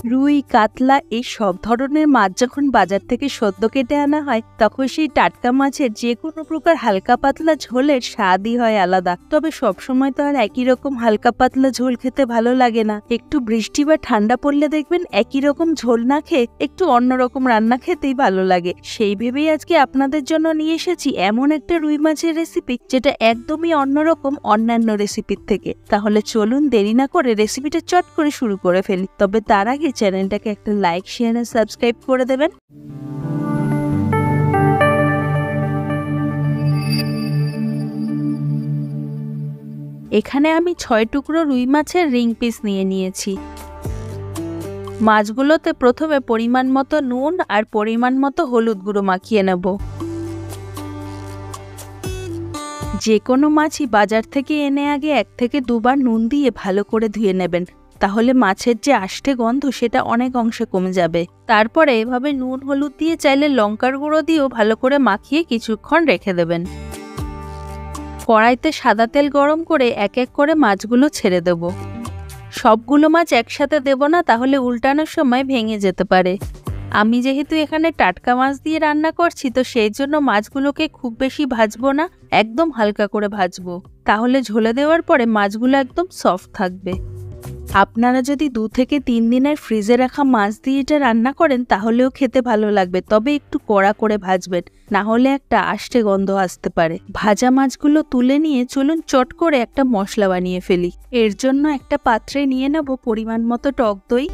রুই, কাতলা এই সব ধরনের মাছ যখন বাজার থেকে সদ্য কেটে আনা হয় তখন সেই টাটকা মাছের যে কোনো প্রকার হালকা পাতলা ঝোলের স্বাদই হয় আলাদা। তবে সবসময় তো আর একই রকম হালকা পাতলা ঝোল খেতে ভালো লাগে না। একটু বৃষ্টি বা ঠান্ডা পড়লে দেখবেন একই রকম ঝোল না খেয়ে একটু অন্যরকম রান্না খেতেই ভালো লাগে। সেই ভেবেই আজকে আপনাদের জন্য নিয়ে এসেছি এমন একটা রুই মাছের রেসিপি যেটা একদমই অন্যরকম অন্যান্য রেসিপির থেকে। তাহলে চলুন দেরি না করে রেসিপিটা চট করে শুরু করে ফেলি। তবে তার আগে চ্যানেলটাকে একটা লাইক, শেয়ার আর সাবস্ক্রাইব করে দেবেন। এখানে আমি 6 টুকরো রুই মাছের রিং পিস নিয়ে নিয়েছি। মাছগুলোতে প্রথমে পরিমাণ মতো নুন আর পরিমাণ মতো হলুদ গুঁড়ো মাখিয়ে নেব। যে কোনো মাছই বাজার থেকে এনে আগে 1 থেকে 2 বার নুন দিয়ে ভালো করে ধুয়ে নেবেন, তাহলে মাছের যে আষ্টে গন্ধ সেটা অনেক অংশে কমে যাবে। তারপরে এভাবে নুন হলুদ দিয়ে চাইলে লঙ্কার গুঁড়ো দিয়েও ভালো করে মাখিয়ে কিছুক্ষণ রেখে দেবেন। কড়াইতে সাদা তেল গরম করে এক এক করে মাছগুলো ছেড়ে দেব। সবগুলো মাছ একসাথে দেব না, তাহলে উল্টানোর সময় ভেঙে যেতে পারে। আমি যেহেতু এখানে টাটকা মাছ দিয়ে রান্না করছি তো সেই জন্য মাছগুলোকে খুব বেশি ভাজবো না, একদম হালকা করে ভাজবো, তাহলে ঝোলে দেওয়ার পরে মাছগুলো একদম সফট থাকবে। আপনারা যদি 2 থেকে 3 দিনের ফ্রিজে রাখা মাছ দিয়ে এটা রান্না করেন তাহলেও খেতে ভালো লাগবে, তবে একটু কড়া করে ভাজবেন, না হলে একটা আষ্টে গন্ধ আসতে পারে। ভাজা মাছগুলো তুলে নিয়ে চলুন চট করে একটা মশলা বানিয়ে ফেলি। এর জন্য একটা পাত্রে নিয়ে নেব পরিমাণ মতো টক দই,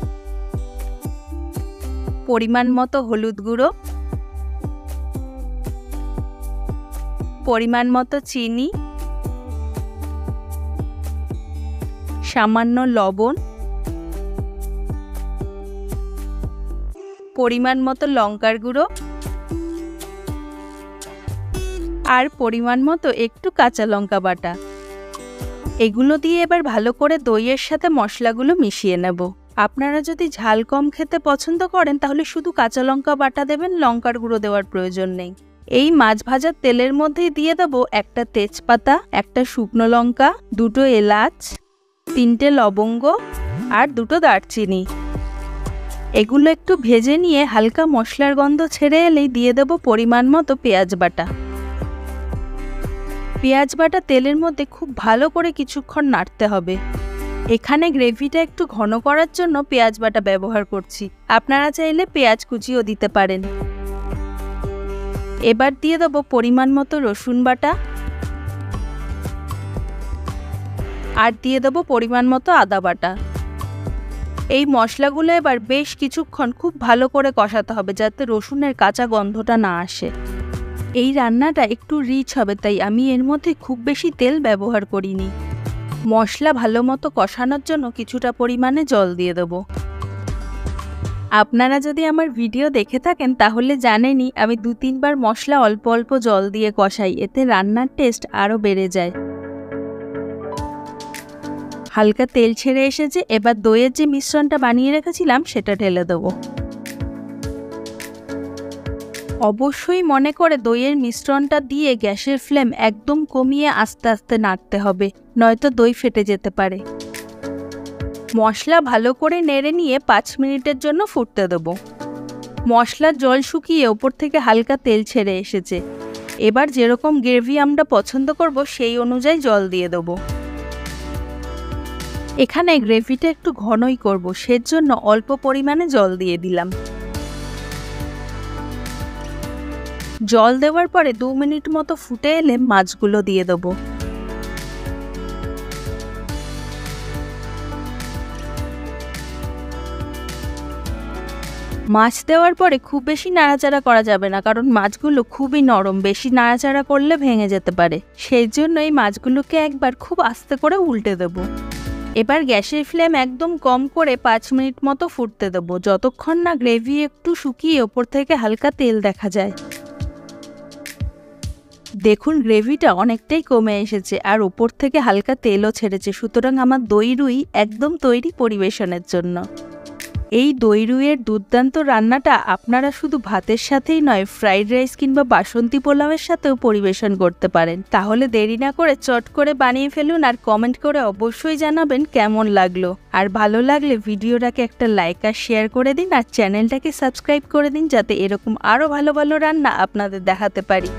পরিমাণ মতো হলুদ গুঁড়ো, পরিমাণ মতো চিনি, সামান্য লবণ, পরিমাণ মতো লঙ্কার গুঁড়ো আর পরিমাণ মতো একটু কাঁচা লঙ্কা বাটা। এগুলো দিয়ে এবার ভালো করে দইয়ের সাথে মশলাগুলো মিশিয়ে নেব। আপনারা যদি ঝাল কম খেতে পছন্দ করেন তাহলে শুধু কাঁচা লঙ্কা বাটা দেবেন, লঙ্কার গুঁড়ো দেওয়ার প্রয়োজন নেই। এই মাছ ভাজার তেলের মধ্যেই দিয়ে দেবো একটা তেজপাতা, একটা শুকনো লঙ্কা, 2টো এলাচ, 3টে লবঙ্গ আর 2টো দারচিনি। এগুলো একটু ভেজে নিয়ে হালকা মশলার গন্ধ ছেড়ে এলেই দিয়ে দেব পরিমাণ মতো পেঁয়াজ বাটা। পেঁয়াজ বাটা তেলের মধ্যে খুব ভালো করে কিছুক্ষণ নাড়তে হবে। এখানে গ্রেভিটা একটু ঘন করার জন্য পেঁয়াজ বাটা ব্যবহার করছি, আপনারা চাইলে পেঁয়াজ কুচিও দিতে পারেন। এবার দিয়ে দেব পরিমাণ মতো রসুন বাটা আর দিয়ে দেব পরিমাণ মতো আদা বাটা। এই মশলাগুলো এবার বেশ কিছুক্ষণ খুব ভালো করে কষাতে হবে যাতে রসুনের কাঁচা গন্ধটা না আসে। এই রান্নাটা একটু রিচ হবে, তাই আমি এর মধ্যে খুব বেশি তেল ব্যবহার করিনি। মশলা ভালো মতো কষানোর জন্য কিছুটা পরিমাণে জল দিয়ে দেব। আপনারা যদি আমার ভিডিও দেখে থাকেন তাহলে জানেনই আমি 2-3 বার মশলা অল্প অল্প জল দিয়ে কষাই, এতে রান্নার টেস্ট আরও বেড়ে যায়। হালকা তেল ছেড়ে এসেছে, এবার দইয়ের যে মিশ্রণটা বানিয়ে রেখেছিলাম সেটা ঢেলে দেবো। অবশ্যই মনে করে দইয়ের মিশ্রণটা দিয়ে গ্যাসের ফ্লেম একদম কমিয়ে আস্তে আস্তে নাড়তে হবে, নয়তো দই ফেটে যেতে পারে। মশলা ভালো করে নেড়ে নিয়ে 5 মিনিটের জন্য ফুটতে দেবো। মশলার জল শুকিয়ে ওপর থেকে হালকা তেল ছেড়ে এসেছে। এবার যেরকম গ্রেভি আমরা পছন্দ করব সেই অনুযায়ী জল দিয়ে দেবো। এখানে গ্রেভিটা একটু ঘনই করব, সেজন্য অল্প পরিমাণে জল দিয়ে দিলাম। জল দেওয়ার পরে 2 মিনিট মতো ফুটে এলে মাছগুলো দিয়ে দেবো। মাছ দেওয়ার পরে খুব বেশি নাড়াচাড়া করা যাবে না, কারণ মাছগুলো খুবই নরম, বেশি নাড়াচাড়া করলে ভেঙে যেতে পারে। সেই জন্য এই মাছগুলোকে একবার খুব আস্তে করে উল্টে দেবো। এবার গ্যাসের ফ্লেম একদম কম করে 5 মিনিট মতো ফুটতে দেবো, যতক্ষণ না গ্রেভি একটু শুকিয়ে ওপর থেকে হালকা তেল দেখা যায়। দেখুন গ্রেভিটা অনেকটাই কমে এসেছে আর ওপর থেকে হালকা তেলও ছেড়েছে, সুতরাং আমার দই রুই একদম তৈরি পরিবেশনের জন্য। এই দই রুইয়ের দুর্দান্ত রান্নাটা আপনারা শুধু ভাতের সাথেই নয়, ফ্রাইড রাইস কিংবা বাসন্তী পোলাওয়ের সাথেও পরিবেশন করতে পারেন। তাহলে দেরি না করে চট করে বানিয়ে ফেলুন আর কমেন্ট করে অবশ্যই জানাবেন কেমন লাগলো। আর ভালো লাগলে ভিডিওটাকে একটা লাইক আর শেয়ার করে দিন আর চ্যানেলটাকে সাবস্ক্রাইব করে দিন, যাতে এরকম আরও ভালো ভালো রান্না আপনাদের দেখাতে পারি।